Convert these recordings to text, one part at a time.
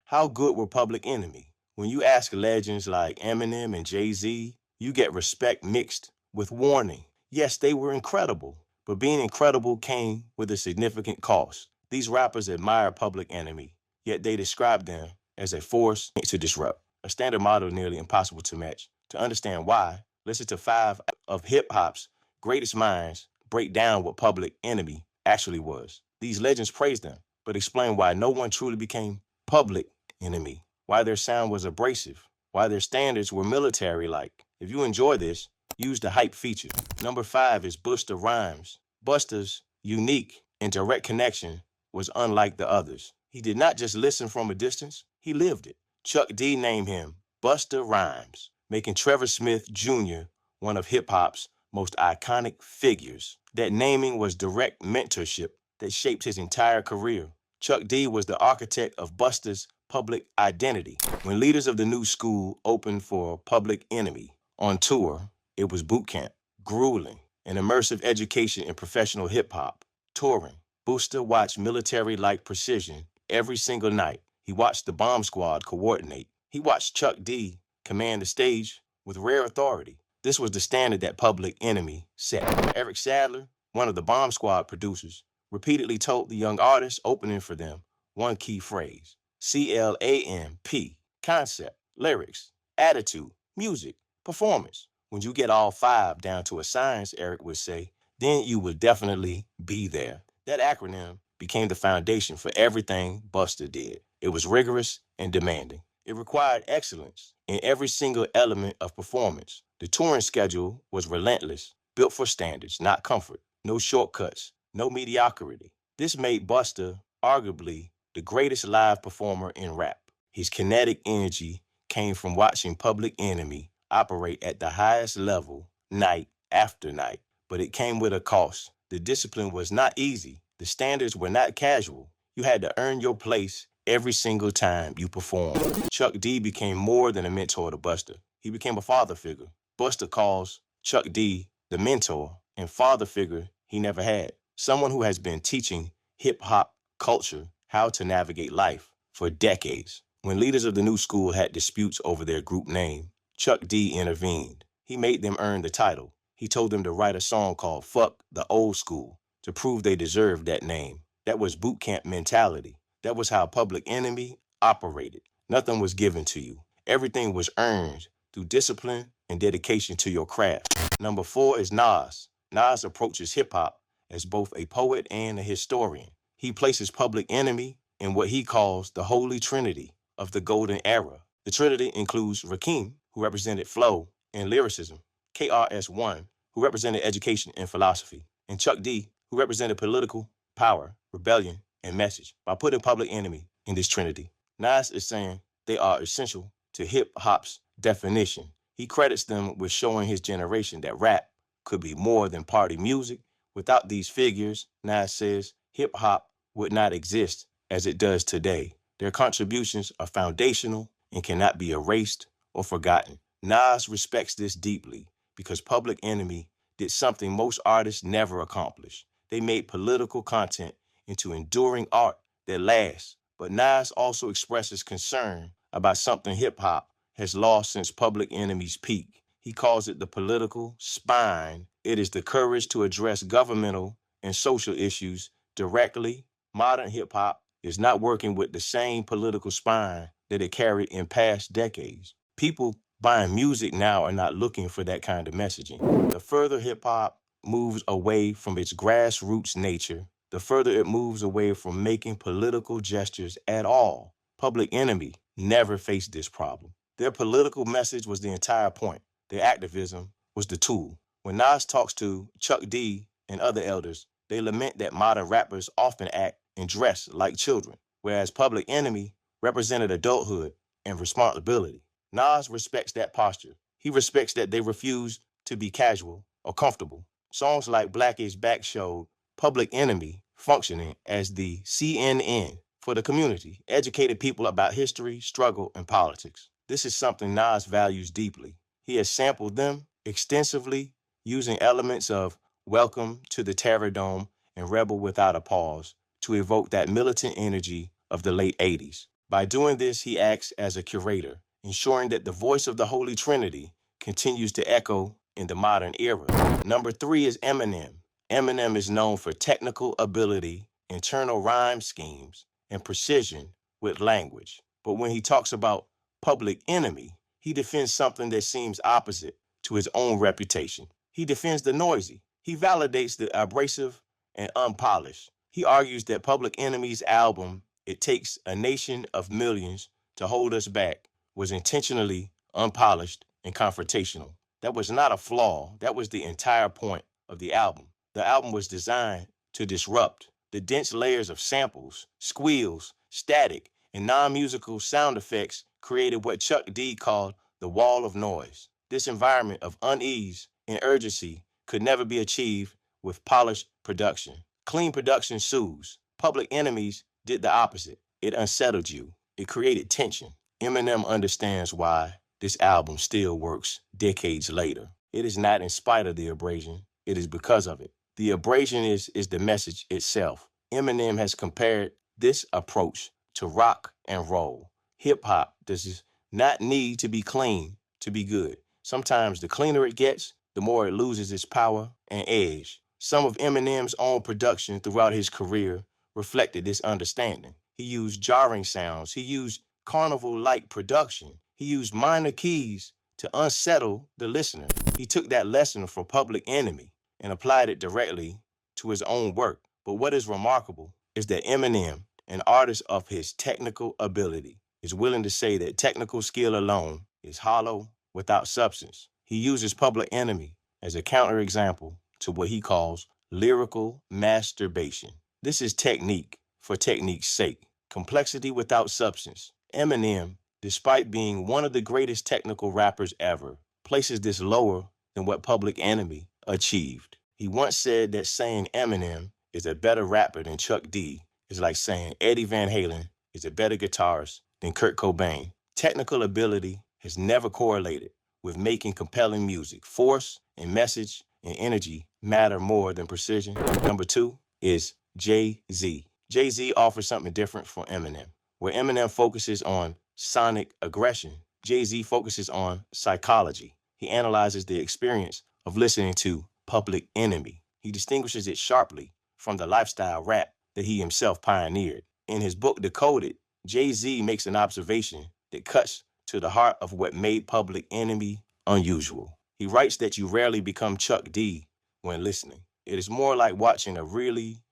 How good were Public Enemy? When you ask legends like Eminem and Jay-Z, you get respect mixed with warning. Yes, they were incredible, but being incredible came with a significant cost. These rappers admire Public Enemy, yet they describe them as a force to disrupt, a standard model nearly impossible to match. To understand why, listen to five of hip hop's greatest minds break down what Public Enemy actually was. These legends praise them, but explain why no one truly became Public Enemy, why their sound was abrasive, why their standards were military like. If you enjoy this, use the hype feature. Number 5 is Busta Rhymes. Busta's unique and direct connection was unlike the others. He did not just listen from a distance, he lived it. Chuck D named him Busta Rhymes, making Trevor Smith Jr. one of hip hop's most iconic figures. That naming was direct mentorship that shaped his entire career. Chuck D was the architect of Busta's public identity. When leaders of the new school opened for Public Enemy on tour, it was boot camp, grueling, an immersive education in professional hip hop. Touring, Busta watched military-like precision every single night. He watched the bomb squad coordinate. He watched Chuck D command the stage with rare authority. This was the standard that Public Enemy set. Eric Sadler, one of the bomb squad producers, repeatedly told the young artists opening for them one key phrase: CLAMP, concept, lyrics, attitude, music, performance. When you get all 5 down to a science, Eric would say, then you will definitely be there. That acronym became the foundation for everything Busta did. It was rigorous and demanding. It required excellence in every single element of performance. The touring schedule was relentless, built for standards, not comfort. No shortcuts, no mediocrity. This made Busta arguably the greatest live performer in rap. His kinetic energy came from watching Public Enemy operate at the highest level night after night, but it came with a cost. The discipline was not easy. The standards were not casual. You had to earn your place every single time you performed. Chuck D became more than a mentor to Busta. He became a father figure. Busta calls Chuck D the mentor and father figure he never had. Someone who has been teaching hip hop culture how to navigate life for decades. When leaders of the new school had disputes over their group name, Chuck D intervened. He made them earn the title. He told them to write a song called Fuck the Old School to prove they deserved that name. That was boot camp mentality. That was how Public Enemy operated. Nothing was given to you. Everything was earned through discipline and dedication to your craft. Number 4 is Nas. Nas approaches hip hop as both a poet and a historian. He places Public Enemy in what he calls the Holy Trinity of the Golden Era. The Trinity includes Rakim, who represented flow and lyricism, KRS-One, who represented education and philosophy, and Chuck D, who represented political power, rebellion, and message. By putting Public Enemy in this trinity, Nas is saying they are essential to hip-hop's definition. He credits them with showing his generation that rap could be more than party music. Without these figures, Nas says, hip-hop would not exist as it does today. Their contributions are foundational and cannot be erased or forgotten. Nas respects this deeply because Public Enemy did something most artists never accomplish. They made political content into enduring art that lasts. But Nas also expresses concern about something hip-hop has lost since Public Enemy's peak. He calls it the political spine. It is the courage to address governmental and social issues directly. Modern hip-hop is not working with the same political spine that it carried in past decades. People buying music now are not looking for that kind of messaging. The further hip-hop moves away from its grassroots nature, the further it moves away from making political gestures at all. Public Enemy never faced this problem. Their political message was the entire point. Their activism was the tool. When Nas talks to Chuck D and other elders, they lament that modern rappers often act and dress like children, whereas Public Enemy represented adulthood and responsibility. Nas respects that posture. He respects that they refuse to be casual or comfortable. Songs like Black is Back showed Public Enemy functioning as the CNN for the community, educated people about history, struggle, and politics. This is something Nas values deeply. He has sampled them extensively, using elements of Welcome to the Terror Dome and Rebel Without a Pause to evoke that militant energy of the late 80s. By doing this, he acts as a curator, ensuring that the voice of the Holy Trinity continues to echo in the modern era. Number three is Eminem. Eminem is known for technical ability, internal rhyme schemes, and precision with language. But when he talks about Public Enemy, he defends something that seems opposite to his own reputation. He defends the noisy. He validates the abrasive and unpolished. He argues that Public Enemy's album, It Takes a Nation of Millions to Hold Us Back, was intentionally unpolished and confrontational. That was not a flaw. That was the entire point of the album. The album was designed to disrupt. The dense layers of samples, squeals, static, and non-musical sound effects created what Chuck D called the wall of noise. This environment of unease and urgency could never be achieved with polished production. Clean production soothes. Public Enemies did the opposite. It unsettled you. It created tension. Eminem understands why this album still works decades later. It is not in spite of the abrasion. It is because of it. The abrasion is the message itself. Eminem has compared this approach to rock and roll. Hip hop does not need to be clean to be good. Sometimes the cleaner it gets, the more it loses its power and edge. Some of Eminem's own production throughout his career reflected this understanding. He used jarring sounds. He used carnival-like production. He used minor keys to unsettle the listener. He took that lesson from Public Enemy and applied it directly to his own work. But what is remarkable is that Eminem, an artist of his technical ability, is willing to say that technical skill alone is hollow without substance. He uses Public Enemy as a counterexample to what he calls lyrical masturbation. This is technique for technique's sake, complexity without substance. Eminem, despite being one of the greatest technical rappers ever, places this lower than what Public Enemy achieved. He once said that saying Eminem is a better rapper than Chuck D is like saying Eddie Van Halen is a better guitarist than Kurt Cobain. Technical ability has never correlated with making compelling music. Force and message and energy matter more than precision. Number two is Jay-Z. Jay-Z offers something different from Eminem. Where Eminem focuses on sonic aggression, Jay-Z focuses on psychology. He analyzes the experience of listening to Public Enemy. He distinguishes it sharply from the lifestyle rap that he himself pioneered. In his book Decoded, Jay-Z makes an observation that cuts to the heart of what made Public Enemy unusual. He writes that you rarely become Chuck D when listening. It is more like watching a really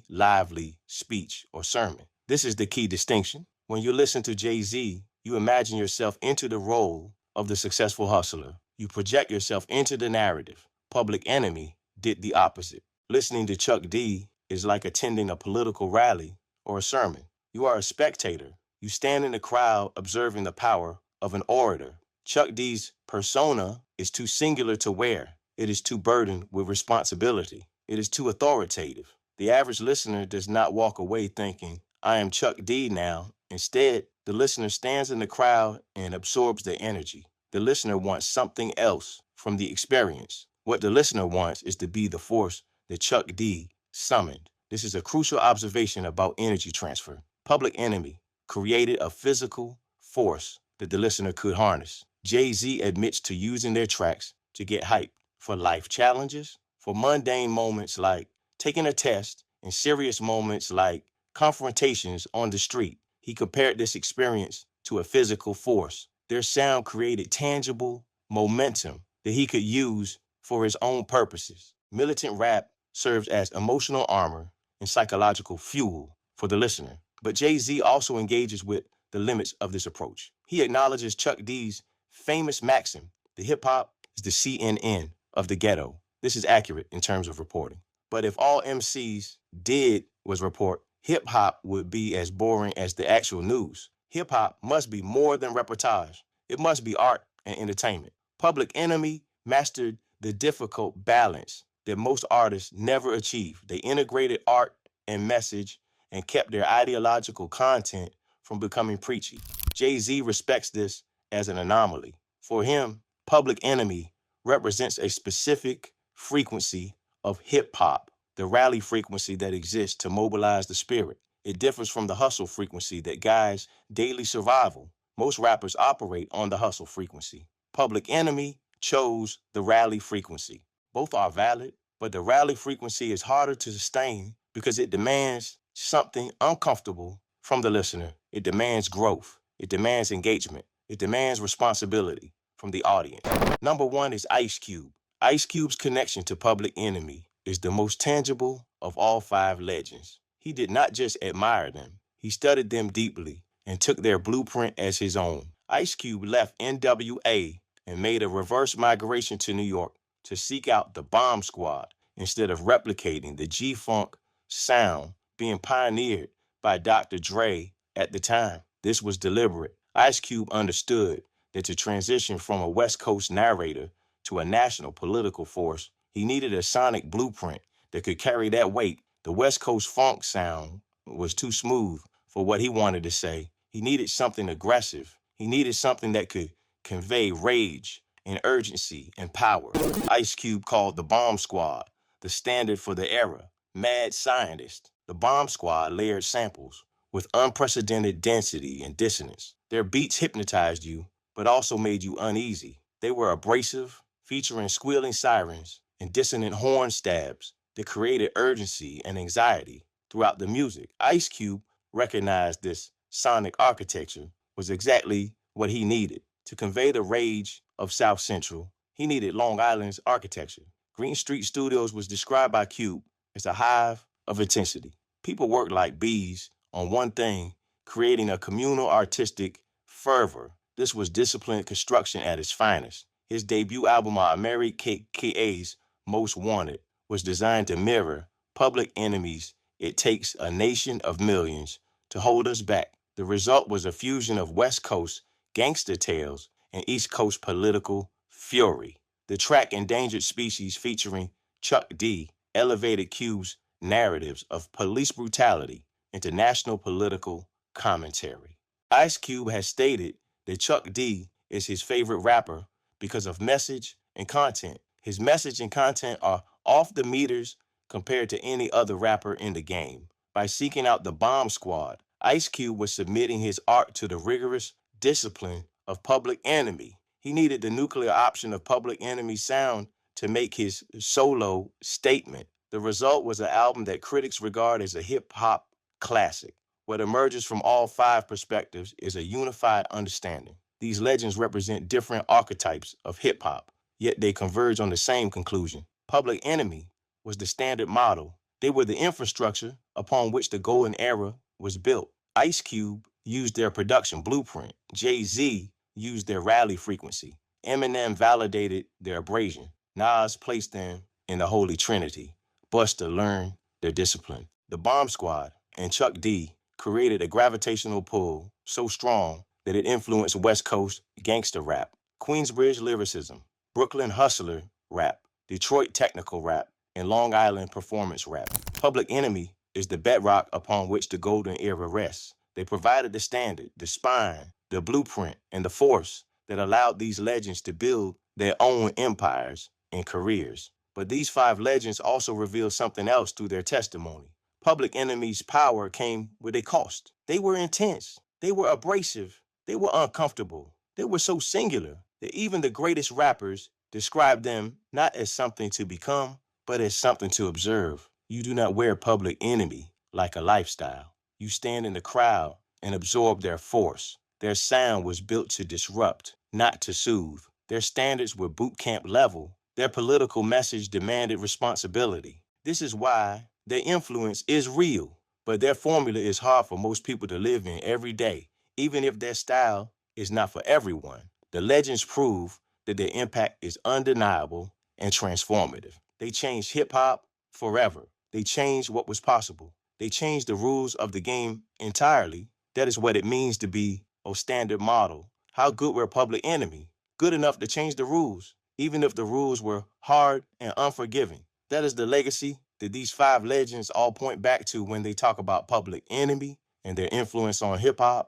lively speech or sermon. This is the key distinction. When you listen to Jay-Z, you imagine yourself into the role of the successful hustler. You project yourself into the narrative. Public Enemy did the opposite. Listening to Chuck D is like attending a political rally or a sermon. You are a spectator. You stand in the crowd observing the power of an orator. Chuck D's persona is too singular to wear. It is too burdened with responsibility. It is too authoritative. The average listener does not walk away thinking, I am Chuck D now. Instead, the listener stands in the crowd and absorbs the energy. The listener wants something else from the experience. What the listener wants is to be the force that Chuck D summoned. This is a crucial observation about energy transfer. Public Enemy created a physical force that the listener could harness. Jay-Z admits to using their tracks to get hype for life challenges, for mundane moments like taking a test, and serious moments like confrontations on the street. He compared this experience to a physical force. Their sound created tangible momentum that he could use for his own purposes. Militant rap serves as emotional armor and psychological fuel for the listener. But Jay-Z also engages with the limits of this approach. He acknowledges Chuck D's famous maxim, the hip-hop is the CNN of the ghetto. This is accurate in terms of reporting. But if all MCs did was report, hip-hop would be as boring as the actual news. Hip-hop must be more than reportage. It must be art and entertainment. Public Enemy mastered the difficult balance that most artists never achieve. They integrated art and message and kept their ideological content from becoming preachy. Jay-Z respects this as an anomaly. For him, Public Enemy represents a specific frequency of hip-hop, the rally frequency that exists to mobilize the spirit. It differs from the hustle frequency that guides daily survival. Most rappers operate on the hustle frequency. Public Enemy chose the rally frequency. Both are valid, but the rally frequency is harder to sustain because it demands something uncomfortable from the listener. It demands growth. It demands engagement. It demands responsibility from the audience. Number one is Ice Cube. Ice Cube's connection to Public Enemy is the most tangible of all five legends. He did not just admire them, he studied them deeply and took their blueprint as his own. Ice Cube left NWA and made a reverse migration to New York to seek out the Bomb Squad instead of replicating the G-Funk sound being pioneered by Dr. Dre at the time. This was deliberate. Ice Cube understood that to transition from a West Coast narrator to a national political force, he needed a sonic blueprint that could carry that weight. The West Coast funk sound was too smooth for what he wanted to say. He needed something aggressive. He needed something that could convey rage and urgency and power. Ice Cube called the Bomb Squad the standard for the era. Mad scientist. The Bomb Squad layered samples with unprecedented density and dissonance. Their beats hypnotized you, but also made you uneasy. They were abrasive, featuring squealing sirens and dissonant horn stabs that created urgency and anxiety throughout the music. Ice Cube recognized this sonic architecture was exactly what he needed. To convey the rage of South Central, he needed Long Island's architecture. Green Street Studios was described by Cube as a hive of intensity. People worked like bees on one thing, creating a communal artistic fervor. This was disciplined construction at its finest. His debut album, Mary K.A.'s Most Wanted, was designed to mirror Public Enemy's It Takes a Nation of Millions to Hold Us Back. The result was a fusion of West Coast gangster tales and East Coast political fury. The track Endangered Species, featuring Chuck D, elevated Cube's narratives of police brutality into national political commentary. Ice Cube has stated that Chuck D is his favorite rapper because of message and content. His message and content are off the meters compared to any other rapper in the game. By seeking out the Bomb Squad, Ice Cube was submitting his art to the rigorous discipline of Public Enemy. He needed the nuclear option of Public Enemy sound to make his solo statement. The result was an album that critics regard as a hip-hop classic. What emerges from all five perspectives is a unified understanding. These legends represent different archetypes of hip-hop, yet they converge on the same conclusion. Public Enemy was the standard model. They were the infrastructure upon which the golden era was built. Ice Cube used their production blueprint. Jay-Z used their rally frequency. Eminem validated their abrasion. Nas placed them in the Holy Trinity. Busta learned their discipline. The Bomb Squad and Chuck D created a gravitational pull so strong that it influenced West Coast gangster rap, Queensbridge lyricism, Brooklyn hustler rap, Detroit technical rap, and Long Island performance rap. Public Enemy is the bedrock upon which the golden era rests. They provided the standard, the spine, the blueprint, and the force that allowed these legends to build their own empires and careers. But these five legends also reveal something else through their testimony. Public Enemy's power came with a cost. They were intense. They were abrasive. They were uncomfortable. They were so singular that even the greatest rappers describe them not as something to become, but as something to observe. You do not wear Public Enemy like a lifestyle. You stand in the crowd and absorb their force. Their sound was built to disrupt, not to soothe. Their standards were boot camp level. Their political message demanded responsibility. This is why their influence is real, but their formula is hard for most people to live in every day, even if their style is not for everyone. The legends prove that their impact is undeniable and transformative. They changed hip-hop forever. They changed what was possible. They changed the rules of the game entirely. That is what it means to be a standard model. How good were Public Enemy? Good enough to change the rules, even if the rules were hard and unforgiving. That is the legacy that these five legends all point back to when they talk about Public Enemy and their influence on hip-hop.